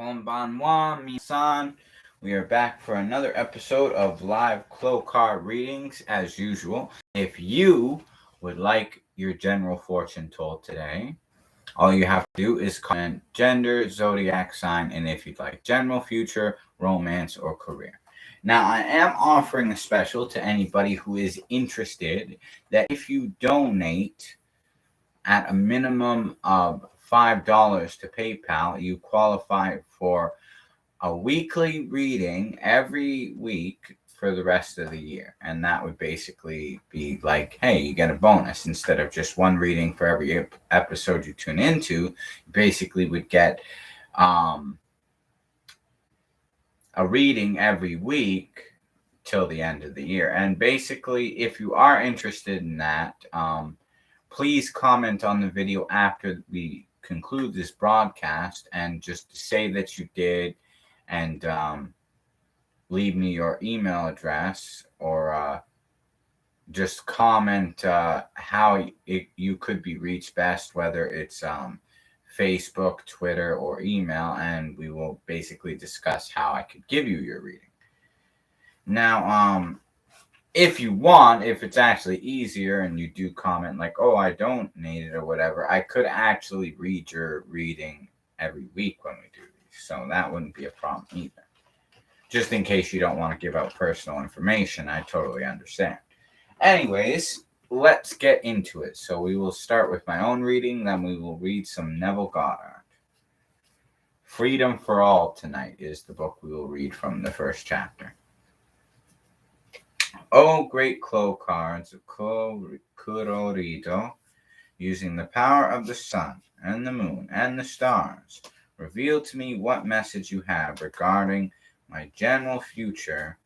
Konbanwa, Misan. We are back for another episode of live Clow card readings as usual. If you would like your general fortune told today, all you have to do is comment gender, zodiac sign, and if you'd like general future, romance, or career. Now, I am offering a special to anybody who is interested that if you donate at a minimum of $5 to PayPal, you qualify for a weekly reading every week for the rest of the year. And that would basically be like, hey, you get a bonus instead of just one reading for every episode you tune into. You basically would get a reading every week till the end of the year. And basically, if you are interested in that, please comment on the video after we conclude this broadcast and just say that you did, and leave me your email address, or just comment how you could be reached best, whether it's Facebook, Twitter, or email, and we will basically discuss how I could give you your reading. Now, if you want, if it's actually easier and you do comment like, oh, I don't need it or whatever, I could actually read your reading every week when we do these. So that wouldn't be a problem either. Just in case you don't want to give out personal information, I totally understand. Anyways, let's get into it. So we will start with my own reading, then we will read some Neville Goddard. Freedom for All tonight is the book we will read from the first chapter. Oh, great Clow cards of Kurorido, using the power of the sun and the moon and the stars, reveal to me what message you have regarding my general future,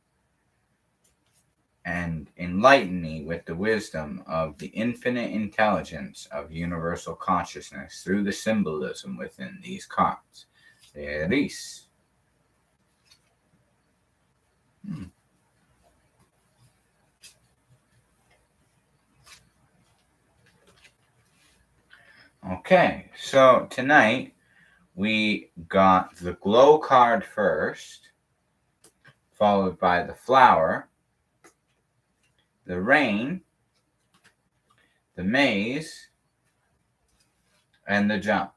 and enlighten me with the wisdom of the infinite intelligence of universal consciousness through the symbolism within these cards. There is. Okay, so tonight we got the Glow card first, followed by the Flower, the Rain, the Maze, and the Jump.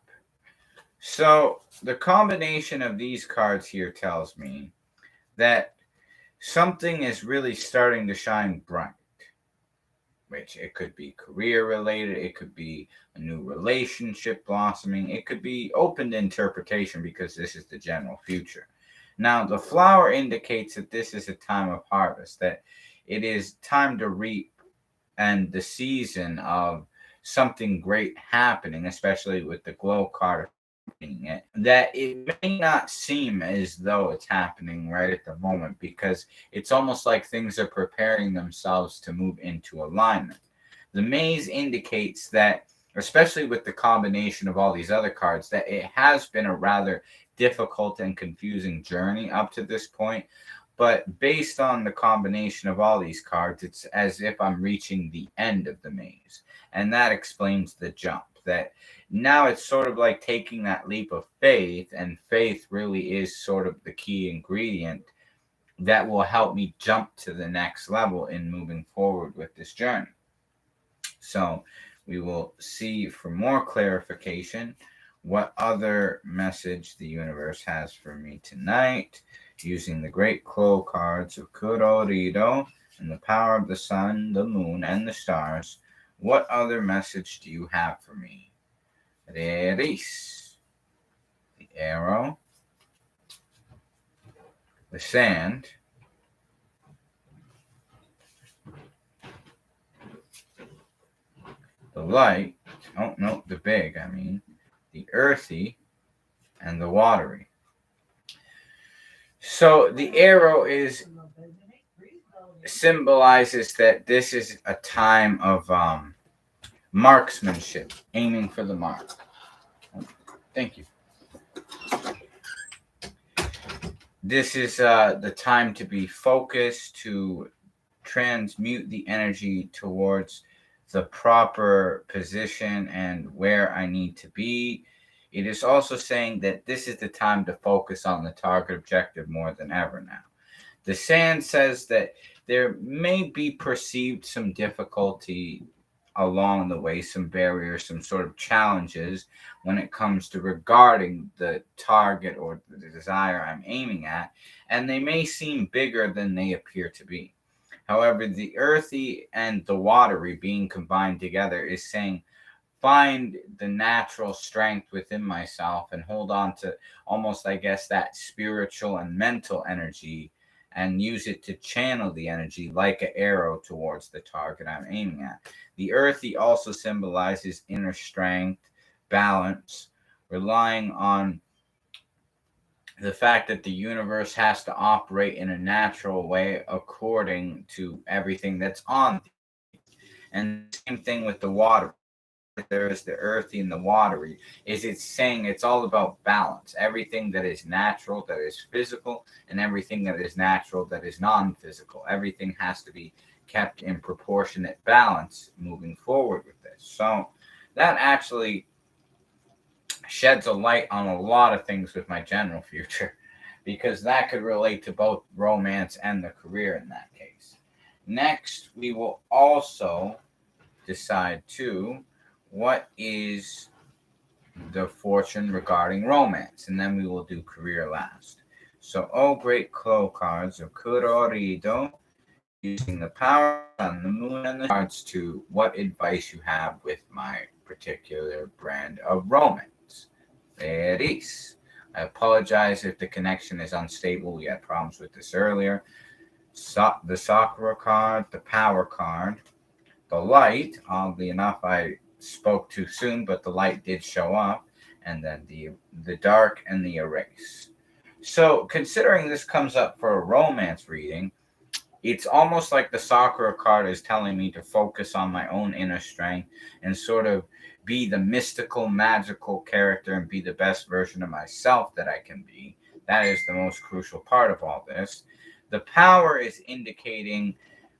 So the combination of these cards here tells me that something is really starting to shine bright. Which it could be career related, it could be a new relationship blossoming, it could be open to interpretation because this is the general future. Now, the Flower indicates that this is a time of harvest, that it is time to reap, and the season of something great happening, especially with the Glow card it, that it may not seem as though it's happening right at the moment because it's almost like things are preparing themselves to move into alignment. The Maze indicates that, especially with the combination of all these other cards, that it has been a rather difficult and confusing journey up to this point. But based on the combination of all these cards, it's as if I'm reaching the end of the maze. And that explains the jump. That now it's sort of like taking that leap of faith, and faith really is sort of the key ingredient that will help me jump to the next level in moving forward with this journey. So we will see for more clarification what other message the universe has for me tonight, using the great Clow cards of Kurorido and the power of the sun, the moon, and the stars. What other message do you have for me? There is the arrow, the sand, the light, oh no, the big, the earthy, and the watery. So the arrow symbolizes that this is a time of marksmanship, aiming for the mark. Thank you. This is the time to be focused, to transmute the energy towards the proper position and where I need to be. It is also saying that this is the time to focus on the target objective more than ever now. The sand says that there may be perceived some difficulty along the way, some barriers, some sort of challenges when it comes to regarding the target or the desire I'm aiming at, and they may seem bigger than they appear to be. However, the earthy and the watery being combined together is saying, find the natural strength within myself and hold on to almost, I guess, that spiritual and mental energy and use it to channel the energy like an arrow towards the target I'm aiming at. The earthy also symbolizes inner strength, balance, relying on the fact that the universe has to operate in a natural way according to everything that's on. And the same thing with the water. There is the earthy and the watery. Is it's saying it's all about balance. Everything that is natural, that is physical, and everything that is natural, that is non-physical. Everything has to be kept in proportionate balance moving forward with this. So that actually sheds a light on a lot of things with my general future, because that could relate to both romance and the career in that case. Next, we will also decide too what is the fortune regarding romance, and then we will do career last. So, oh great Clow cards of Kurorido, using the power on the moon and the cards to what advice you have with my particular brand of romance. Veris. I apologize if the connection is unstable. We had problems with this earlier. The Sakura card, the power card, the light. Oddly enough, I spoke too soon, but the light did show up. And then the dark and the erase. So considering this comes up for a romance reading, it's almost like the Sakura card is telling me to focus on my own inner strength and sort of be the mystical, magical character and be the best version of myself that I can be. That is the most crucial part of all this. The power is indicating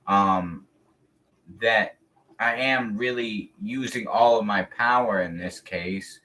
that I am really using all of my power in this case,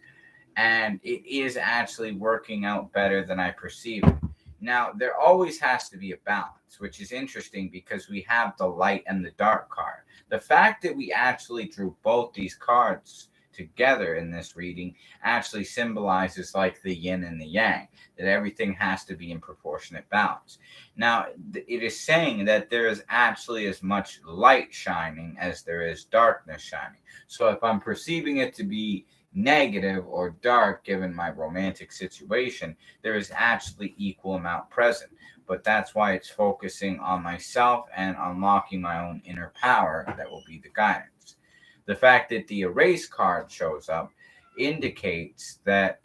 and it is actually working out better than I perceive it. Now, there always has to be a balance, which is interesting because we have the light and the dark card. The fact that we actually drew both these cards together in this reading actually symbolizes like the yin and the yang, that everything has to be in proportionate balance. Now, it is saying that there is actually as much light shining as there is darkness shining. So if I'm perceiving it to be negative or dark given my romantic situation, there is actually equal amount present. But that's why it's focusing on myself and unlocking my own inner power that will be the guidance. The fact that the erase card shows up indicates that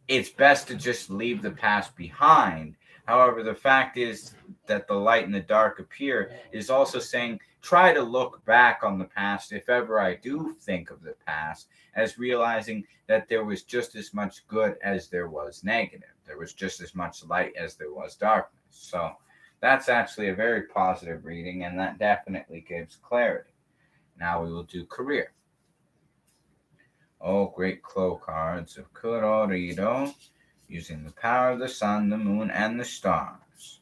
it's best to just leave the past behind. However, the fact is that the light and the dark appear is also saying try to look back on the past if ever I do think of the past as realizing that there was just as much good as there was negative. There was just as much light as there was darkness. So that's actually a very positive reading, and that definitely gives clarity. Now we will do career. Oh, great Clow cards of Kurorido, using the power of the sun, the moon, and the stars.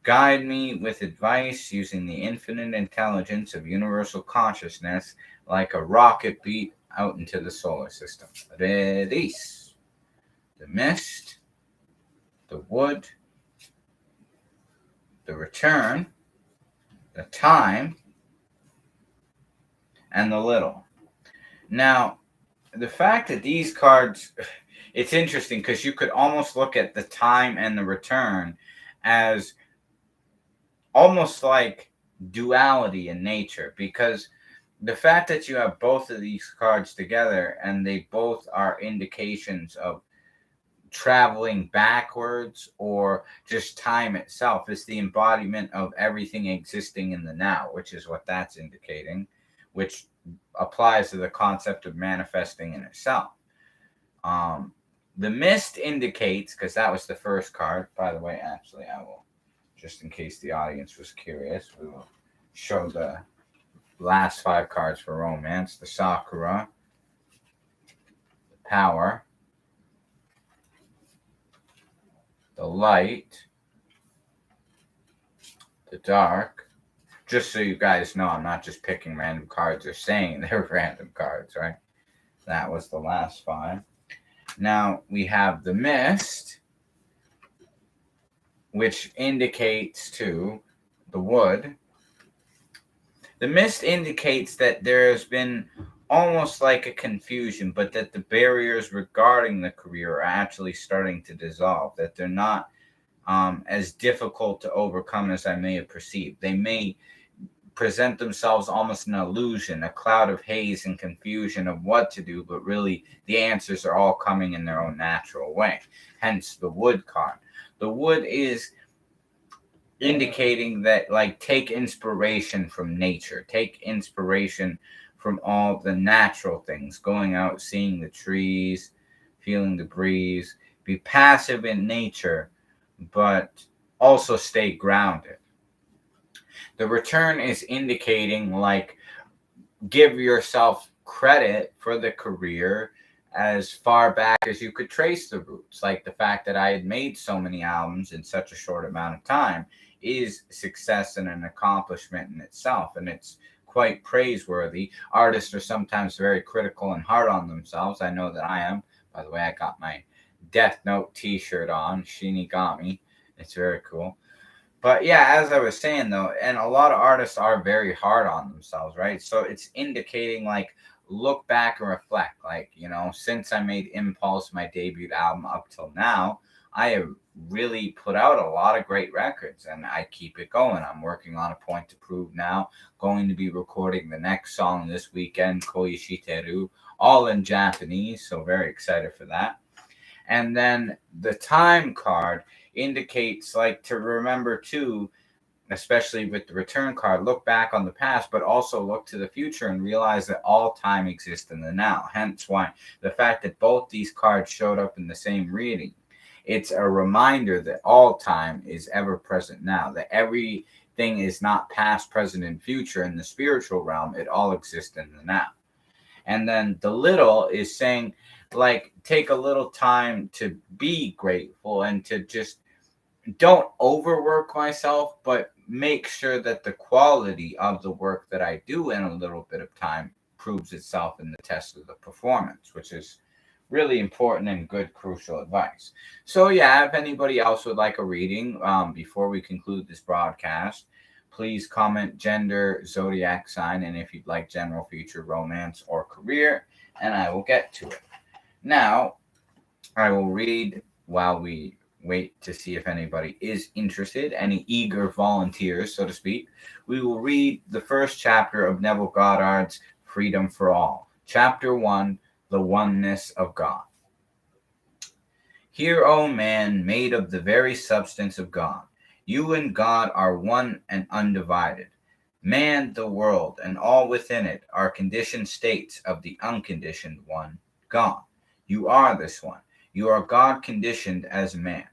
Guide me with advice using the infinite intelligence of universal consciousness like a rocket beat out into the solar system. Redis. The mist, the wood, the return, the time, and the little. Now, the fact that these cards, it's interesting because you could almost look at the time and the return as almost like duality in nature, because the fact that you have both of these cards together and they both are indications of traveling backwards or just time itself is the embodiment of everything existing in the now, which is what that's indicating, which applies to the concept of manifesting in itself. The mist indicates, because that was the first card, by the way, actually, I will, just in case the audience was curious, we will show the last 5 cards for romance. The Sakura, power, the light, the dark. Just so you guys know, I'm not just picking random cards or saying they're random cards, right? That was the last 5. Now we have the mist, which indicates to the wood. The mist indicates that there has been almost like a confusion, but that the barriers regarding the career are actually starting to dissolve, that they're not as difficult to overcome as I may have perceived. They may present themselves almost an illusion, a cloud of haze and confusion of what to do, but really the answers are all coming in their own natural way. Hence the wood card. The wood is indicating that, like, take inspiration from nature, take inspiration from all the natural things, going out, seeing the trees, feeling the breeze, be passive in nature, but also stay grounded. The return is indicating, like, give yourself credit for the career as far back as you could trace the roots. Like the fact that I had made so many albums in such a short amount of time is success and an accomplishment in itself, and it's quite praiseworthy. Artists are sometimes very critical and hard on themselves. I know that I am. By the way, I got my Death Note t-shirt on. Shinigami. It's very cool. But yeah, as I was saying though, and a lot of artists are very hard on themselves, right? So it's indicating, like, look back and reflect. Like, you know, since I made Impulse, my debut album, up till now, I have really put out a lot of great records, and I keep it going. I'm working on A Point to Prove now, going to be recording the next song this weekend, Koishiteru, all in Japanese, so very excited for that. And then the time card indicates, like, to remember too, especially with the return card, look back on the past, but also look to the future and realize that all time exists in the now. Hence why the fact that both these cards showed up in the same reading, it's a reminder that all time is ever present now, that everything is not past, present, and future in the spiritual realm. It all exists in the now. And then the little is saying, like, take a little time to be grateful and to just don't overwork myself, but make sure that the quality of the work that I do in a little bit of time proves itself in the test of the performance, which is really important and good, crucial advice. So yeah, if anybody else would like a reading before we conclude this broadcast, please comment gender, zodiac sign, and if you'd like general future, romance, or career, and I will get to it. Now, I will read while we wait to see if anybody is interested, any eager volunteers, so to speak. We will read the first chapter of Neville Goddard's Freedom for All. Chapter 1, The Oneness of God. Hear, O man, made of the very substance of God. You and God are one and undivided. Man, the world, and all within it are conditioned states of the unconditioned one, God. You are this one. You are God conditioned as man.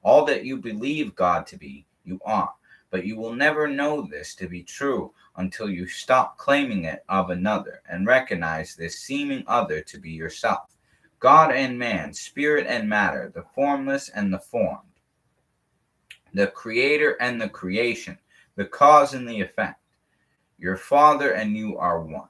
All that you believe God to be, you are. But you will never know this to be true until you stop claiming it of another and recognize this seeming other to be yourself. God and man, spirit and matter, the formless and the formed, the creator and the creation, the cause and the effect. Your Father and you are one.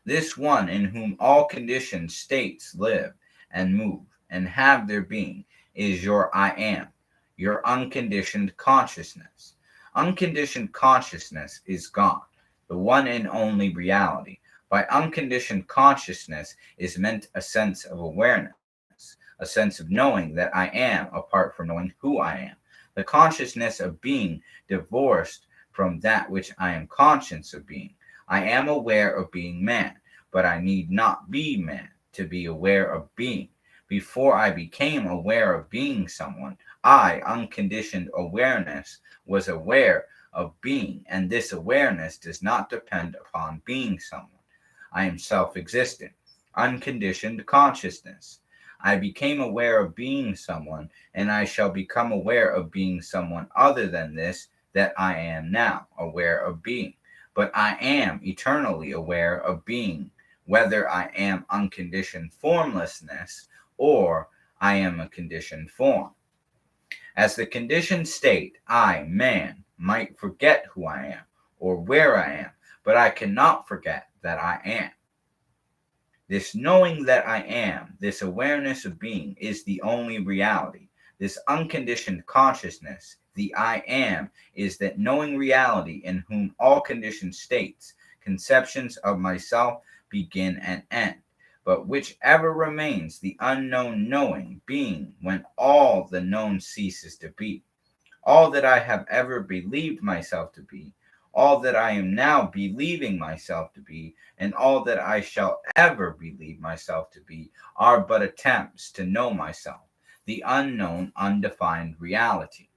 This one in whom all conditioned states live and move and have their being is your I am, your unconditioned consciousness. Unconditioned consciousness is God, the one and only reality. By unconditioned consciousness is meant a sense of awareness, a sense of knowing that I am apart from knowing who I am. The consciousness of being divorced from that which I am conscious of being. I am aware of being man, but I need not be man to be aware of being. Before I became aware of being someone, I, unconditioned awareness, was aware of being, and this awareness does not depend upon being someone. I am self-existent, unconditioned consciousness. I became aware of being someone, and I shall become aware of being someone other than this that I am now aware of being. But I am eternally aware of being whether I am unconditioned formlessness or I am a conditioned form. As the conditioned state, I, man, might forget who I am or where I am, but I cannot forget that I am. This knowing that I am, this awareness of being, is the only reality. This unconditioned consciousness, the I am, is that knowing reality in whom all conditioned states, conceptions of myself begin and end. But whichever remains the unknown knowing, being, when all the known ceases to be. All that I have ever believed myself to be, all that I am now believing myself to be, and all that I shall ever believe myself to be are but attempts to know myself, the unknown, undefined reality.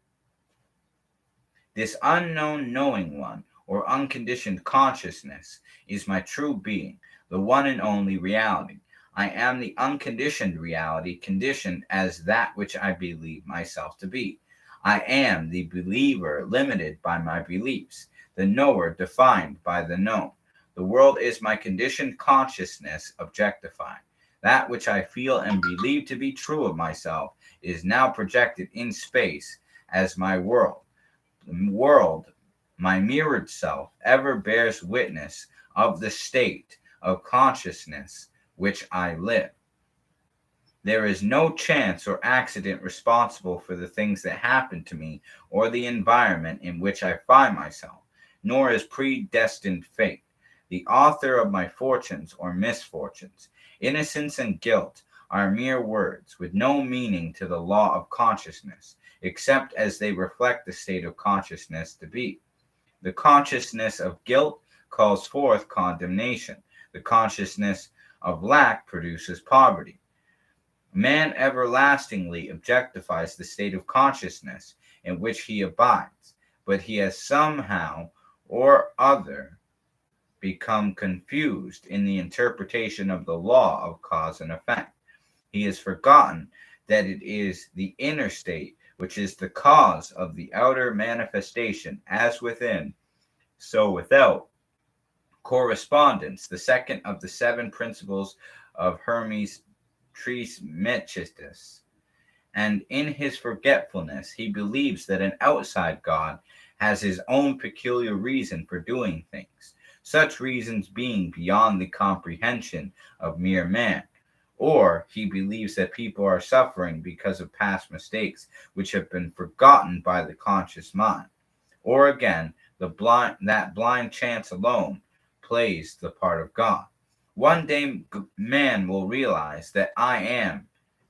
This unknown knowing one, or unconditioned consciousness, is my true being, the one and only reality. I am the unconditioned reality, conditioned as that which I believe myself to be. I am the believer, limited by my beliefs, the knower, defined by the known. The world is my conditioned consciousness objectified. That which I feel and believe to be true of myself is now projected in space as my world. The world, my mirrored self, ever bears witness of the state of consciousness which I live. There is no chance or accident responsible for the things that happen to me or the environment in which I find myself, nor is predestined fate the author of my fortunes or misfortunes. Innocence and guilt are mere words with no meaning to the law of consciousness, except as they reflect the state of consciousness to be. The consciousness of guilt calls forth condemnation. The consciousness of lack produces poverty. Man everlastingly objectifies the state of consciousness in which he abides, but he has somehow or other become confused in the interpretation of the law of cause and effect. He has forgotten that it is the inner state which is the cause of the outer manifestation, as within, so without. Correspondence, the second of the seven principles of Hermes Trismegistus. And in his forgetfulness, he believes that an outside God has his own peculiar reason for doing things, such reasons being beyond the comprehension of mere man. Or he believes that people are suffering because of past mistakes which have been forgotten by the conscious mind. Or again, that blind chance alone plays the part of God. One day man will realize that I am,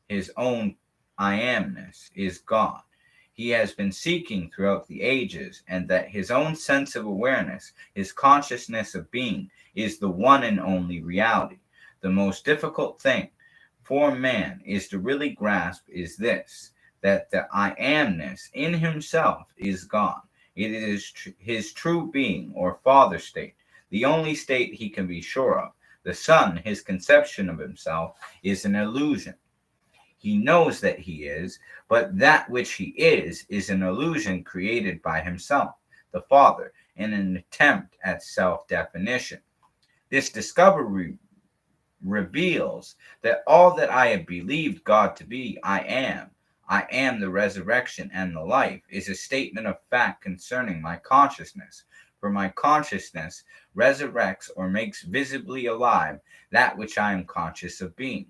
his own I amness, is God. He has been seeking throughout the ages, and that his own sense of awareness, his consciousness of being, is the one and only reality. The most difficult thing for man is to really grasp is this, that the I amness in himself is God. It is his true being or father state, the only state he can be sure of. The Son, his conception of himself, is an illusion. He knows that he is, but that which he is an illusion created by himself, the Father, in an attempt at self-definition. This discovery reveals that all that I have believed God to be, I am the resurrection and the life, is a statement of fact concerning my consciousness. For my consciousness resurrects or makes visibly alive that which I am conscious of being.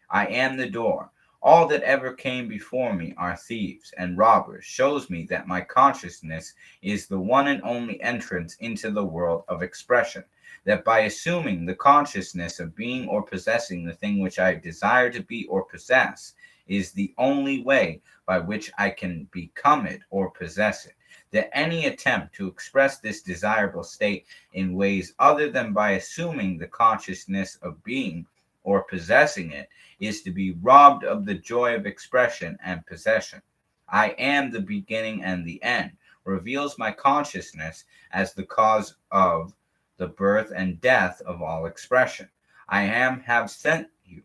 I am the door. All that ever came before me are thieves and robbers, shows me that my consciousness is the one and only entrance into the world of expression, that by assuming the consciousness of being or possessing the thing which I desire to be or possess is the only way by which I can become it or possess it, that any attempt to express this desirable state in ways other than by assuming the consciousness of being or possessing it is to be robbed of the joy of expression and possession. I am the beginning and the end, reveals my consciousness as the cause of the birth and death of all expression. I have sent you,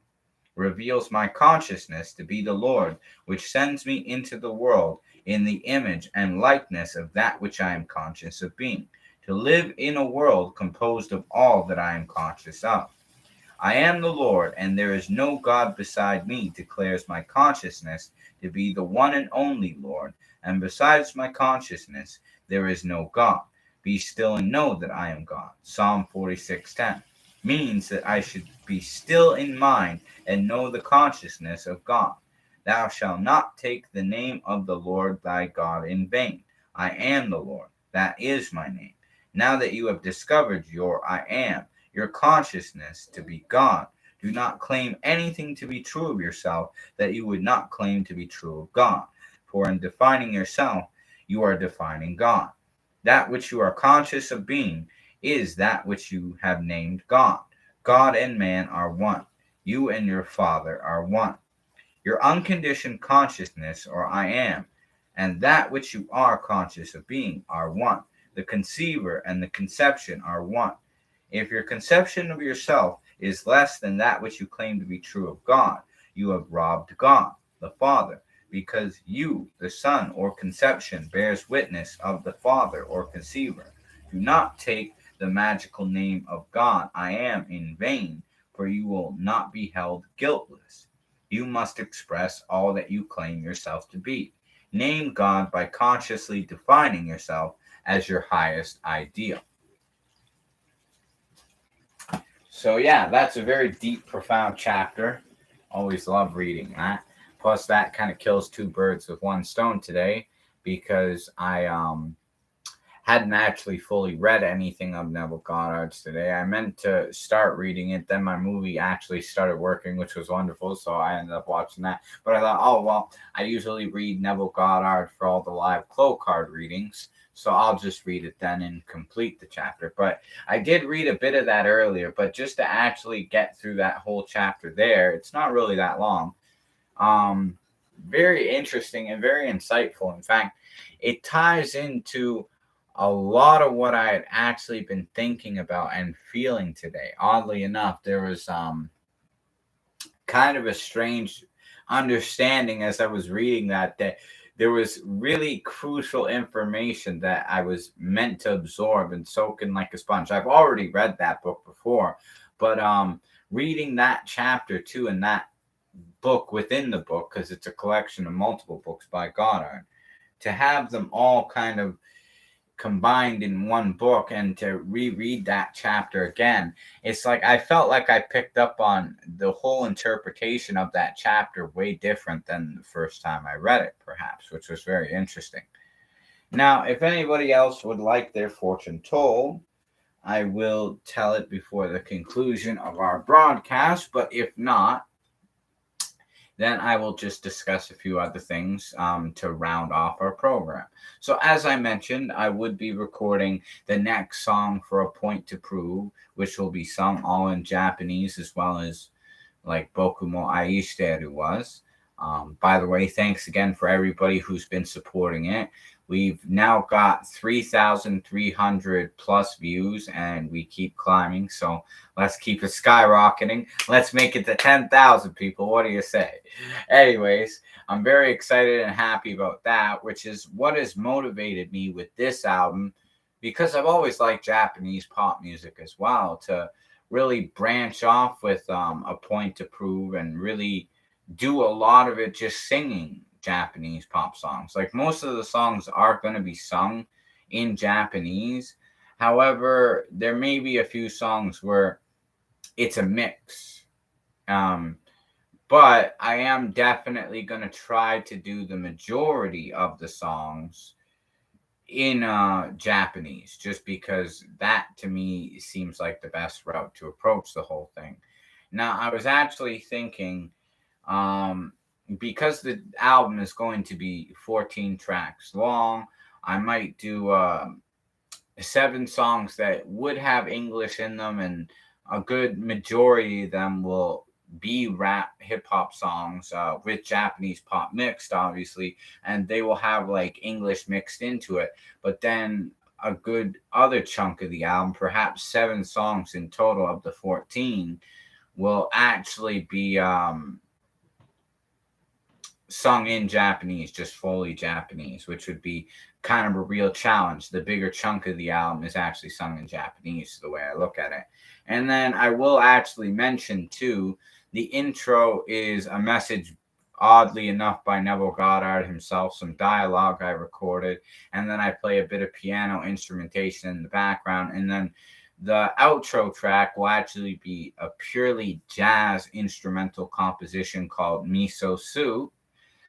reveals my consciousness to be the Lord, which sends me into the world in the image and likeness of that which I am conscious of being, to live in a world composed of all that I am conscious of. I am the Lord, and there is no God beside me, declares my consciousness to be the one and only Lord, and besides my consciousness there is no God. Be still and know that I am God. Psalm 46:10 means that I should be still in mind and know the consciousness of God. Thou shalt not take the name of the Lord thy God in vain. I am the Lord. That is my name. Now that you have discovered your I am, your consciousness to be God, do not claim anything to be true of yourself that you would not claim to be true of God. For in defining yourself, you are defining God. That which you are conscious of being is that which you have named God. God and man are one. You and your Father are one. Your unconditioned consciousness, or I am, and that which you are conscious of being are one. The conceiver and the conception are one. If your conception of yourself is less than that which you claim to be true of God, you have robbed God, the Father, because you, the Son or conception, bears witness of the Father or conceiver. Do not take the magical name of God, I am, in vain, for you will not be held guiltless. You must express all that you claim yourself to be. Name God by consciously defining yourself as your highest ideal. So, yeah, that's a very deep, profound chapter. Always love reading that. Plus, that kind of kills two birds with one stone today because I hadn't actually fully read anything of Neville Goddard's today. I meant to start reading it, then my movie actually started working, which was wonderful, so I ended up watching that. But I thought, oh, well, I usually read Neville Goddard for all the live Clow card readings, so I'll just read it then and complete the chapter. But I did read a bit of that earlier, but just to actually get through that whole chapter there, it's not really that long. Very interesting and very insightful. In fact, it ties into a lot of what I had actually been thinking about and feeling today. Oddly enough, there was kind of a strange understanding as I was reading that there was really crucial information that I was meant to absorb and soak in like a sponge. I've already read that book before, but reading that chapter too and that book within the book, because it's a collection of multiple books by Goddard, to have them all kind of combined in one book and to reread that chapter again, it's like I felt like I picked up on the whole interpretation of that chapter way different than the first time I read it, perhaps, which was very interesting. Now, if anybody else would like their fortune told, I will tell it before the conclusion of our broadcast, but if not, then I will just discuss a few other things to round off our program. So, as I mentioned, I would be recording the next song for A Point to Prove, which will be sung all in Japanese as well as like Boku mo Aishiteru was. By the way, thanks again for everybody who's been supporting it. We've now got 3,300 plus views and we keep climbing. So let's keep it skyrocketing. Let's make it to 10,000 people. What do you say? Anyways, I'm very excited and happy about that, which is what has motivated me with this album, because I've always liked Japanese pop music as well, to really branch off with A Point to Prove and really do a lot of it just singing Japanese pop songs. Like most of the songs are going to be sung in Japanese. However, there may be a few songs where it's a mix. But I am definitely going to try to do the majority of the songs in Japanese, just because that to me seems like the best route to approach the whole thing. Now, I was actually thinking, because the album is going to be 14 tracks long, I might do 7 songs that would have English in them, and a good majority of them will be rap hip hop songs with Japanese pop mixed, obviously, and they will have like English mixed into it. But then a good other chunk of the album, perhaps 7 songs in total of the 14, will actually be sung in Japanese, just fully Japanese, which would be kind of a real challenge. The bigger chunk of the album is actually sung in Japanese, the way I look at it. And then I will actually mention too, the intro is a message, oddly enough, by Neville Goddard himself, some dialogue I recorded, and then I play a bit of piano instrumentation in the background, and then the outro track will actually be a purely jazz instrumental composition called Miso Soup.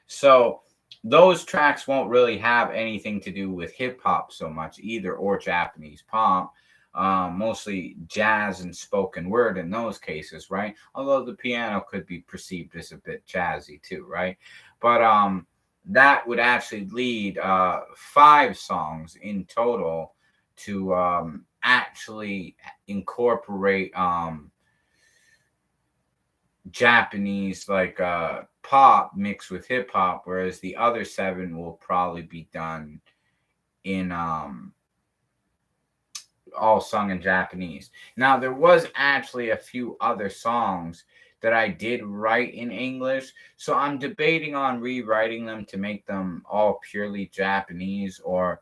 So those tracks won't really have anything to do with hip hop so much either, or Japanese pop. Mostly jazz and spoken word in those cases, right? Although the piano could be perceived as a bit jazzy too, right? But that would actually lead 5 songs in total to actually incorporate Japanese like pop mixed with hip hop, whereas the other 7 will probably be done in all sung in Japanese. Now there was actually a few other songs that I did write in English, so I'm debating on rewriting them to make them all purely Japanese, or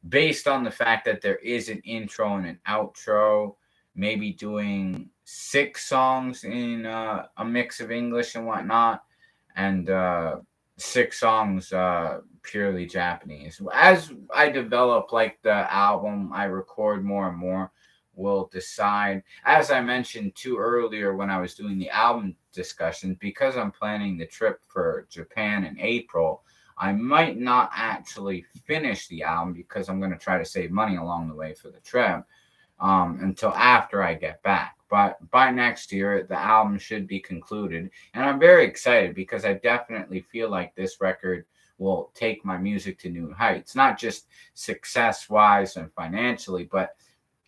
based on the fact that there is an intro and an outro, maybe doing 6 songs in a mix of English and whatnot, and 6 songs purely Japanese. As I develop like the album, I record more and more. Will decide. As I mentioned too earlier when I was doing the album discussion, because I'm planning the trip for Japan in April, I might not actually finish the album because I'm going to try to save money along the way for the trip until after I get back. But by next year, the album should be concluded. And I'm very excited because I definitely feel like this record will take my music to new heights, not just success wise and financially, but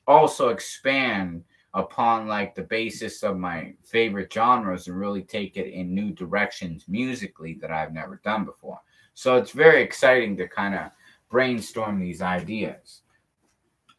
also expand upon like the basis of my favorite genres and really take it in new directions musically that I've never done before. So it's very exciting to kind of brainstorm these ideas.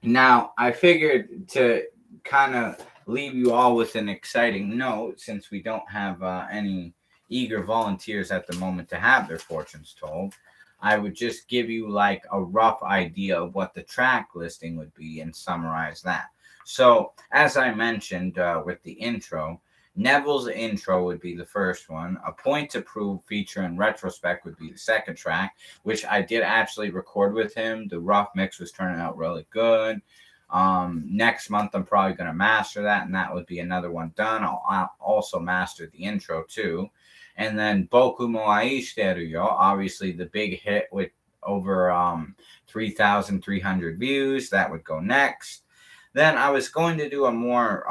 Now, I figured to kind of leave you all with an exciting note, since we don't have any eager volunteers at the moment to have their fortunes told. I would just give you like a rough idea of what the track listing would be and summarize that. So, as I mentioned with the intro, Neville's intro would be the first one. A Point to Prove feature in retrospect would be the second track, which I did actually record with him. The rough mix was turning out really good. Next month, I'm probably going to master that, and that would be another one done. I'll also master the intro too. And then Boku mo Aishiteru yo, obviously the big hit with over 3,300 views. That would go next. Then I was going to do a more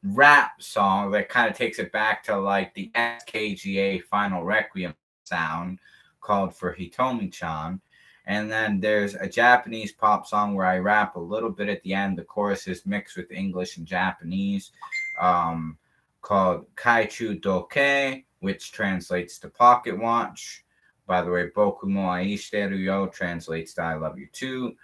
rap song that kind of takes it back to like the SKGA Final Requiem sound, called For Hitomi-chan. And then there's a Japanese pop song where I rap a little bit at the end. The chorus is mixed with English and Japanese, called Kaichu Doke, which translates to Pocket Watch. By the way, Boku mo Aishiteru yo translates to I Love You Too.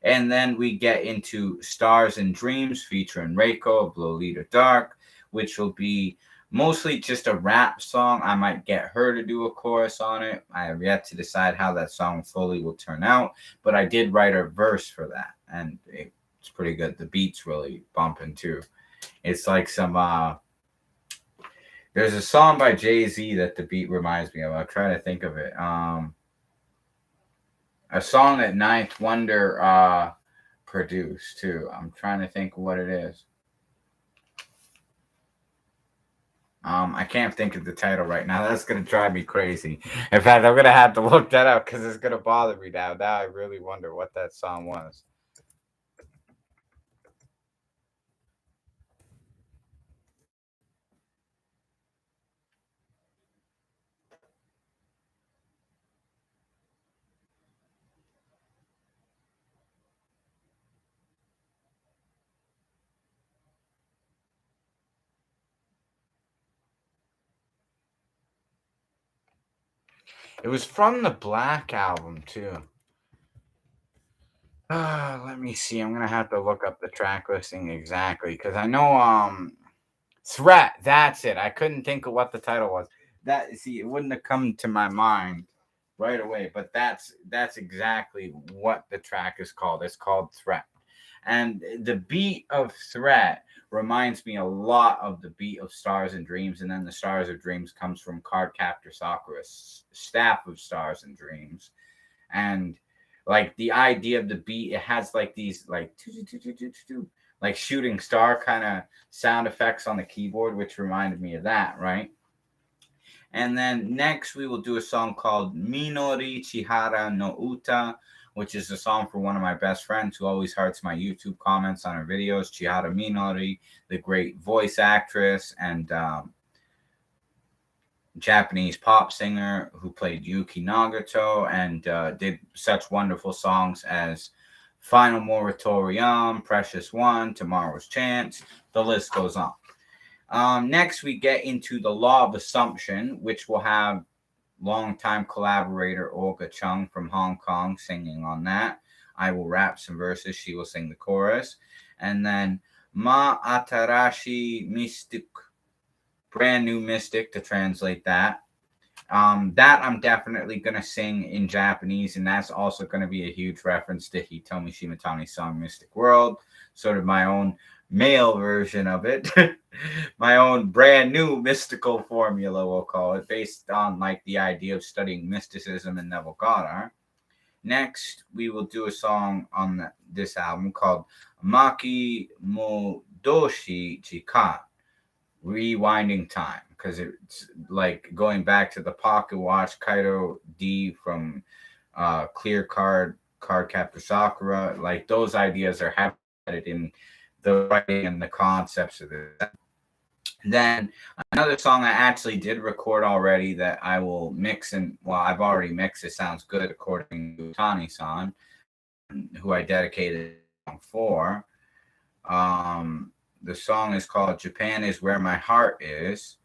And then we get into Stars and Dreams featuring Reiko of Lolita Dark, which will be mostly just a rap song. I might get her to do a chorus on it. I have yet to decide how that song fully will turn out, but I did write a verse for that, and it's pretty good. The beat's really bumping too. It's like some there's a song by Jay-Z that the beat reminds me of. I'll try to think of it. A song that Ninth Wonder produced too. I'm trying to think what it is. I can't think of the title right now. That's gonna drive me crazy. In fact, I'm gonna have to look that up because it's gonna bother me now. Now I really wonder what that song was. It was from the Black album too. Let me see. I'm gonna have to look up the track listing exactly because I know Threat. That's it. I couldn't think of what the title was. That, see, it wouldn't have come to my mind right away. But that's exactly what the track is called. It's called Threat. And the beat of Threat reminds me a lot of the beat of Stars and Dreams. And then the Stars of Dreams comes from Cardcaptor Sakura's Staff of Stars and Dreams. And like the idea of the beat, it has like these like like shooting star kind of sound effects on the keyboard, which reminded me of that, right? And then next we will do a song called Minori Chihara no Uta, which is a song for one of my best friends who always hearts my YouTube comments on her videos, Chihara Minori, the great voice actress and Japanese pop singer who played Yuki Nagato and did such wonderful songs as Final Moratorium, Precious One, Tomorrow's Chance. The list goes on. Next, we get into The Law of Assumption, which will have longtime collaborator Olga Chung from Hong Kong singing on that. I will rap some verses, she will sing the chorus. And then Ma Atarashi Mystic, brand new mystic to translate that. That I'm definitely gonna sing in Japanese, and that's also gonna be a huge reference to Hitomi Shimatani's song "Mystic World," sort of my own male version of it, my own brand new mystical formula, we'll call it, based on like the idea of studying mysticism and Neville Goddard. Next, we will do a song on this album called "Maki Modoshi Jikan," rewinding time, because it's like going back to the pocket watch Kaido D from Clear Card Captor Sakura. Like those ideas are heavily in the writing and the concepts of this. Then another song I actually did record already that I will mix, and well, I've already mixed. It sounds good according to Tani-san, who I dedicated for. The song is called "Japan Is Where My Heart Is,"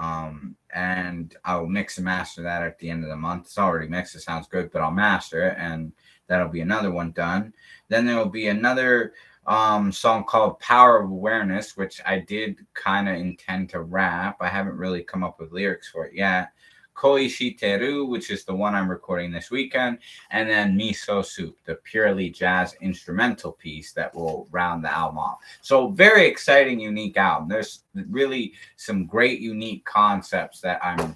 and I'll mix and master that at the end of the month. It's already mixed. It sounds good, but I'll master it, and that'll be another one done. Then there will be another song called "Power of Awareness," which I did kind of intend to rap. I haven't really come up with lyrics for it yet. Koi Shiteru, which is the one I'm recording this weekend, and then Miso Soup, the purely jazz instrumental piece that will round the album off. So very exciting, unique album. There's really some great, unique concepts that I'm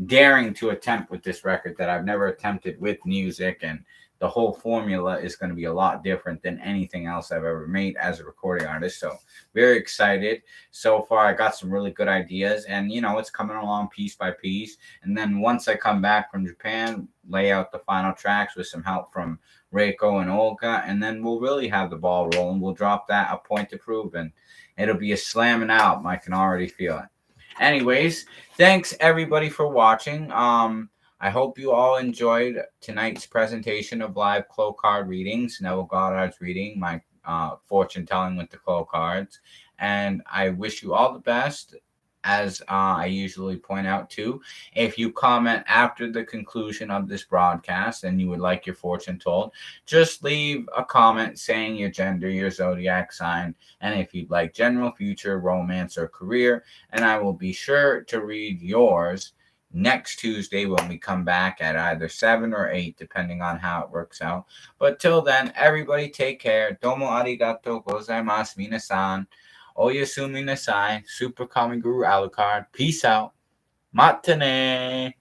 daring to attempt with this record that I've never attempted with music, and the whole formula is going to be a lot different than anything else I've ever made as a recording artist. So very excited. So far, I got some really good ideas, and it's coming along piece by piece. And then once I come back from Japan, lay out the final tracks with some help from Reiko and Olga, and then we'll really have the ball rolling. We'll drop that a point to prove, and it'll be a slamming album. I can already feel it. Anyways, thanks everybody for watching. I hope you all enjoyed tonight's presentation of live Clow card readings. Neville Goddard's reading, my fortune telling with the Clow cards. And I wish you all the best. As I usually point out too, if you comment after the conclusion of this broadcast and you would like your fortune told, just leave a comment saying your gender, your zodiac sign, and if you'd like general future, romance, or career, and I will be sure to read yours next Tuesday when we come back at either 7 or 8, depending on how it works out. But till then, everybody take care. Domo arigato gozaimasu, minasan. Oyasumi nasai. Super Kami Guru Alucard. Peace out. Matane.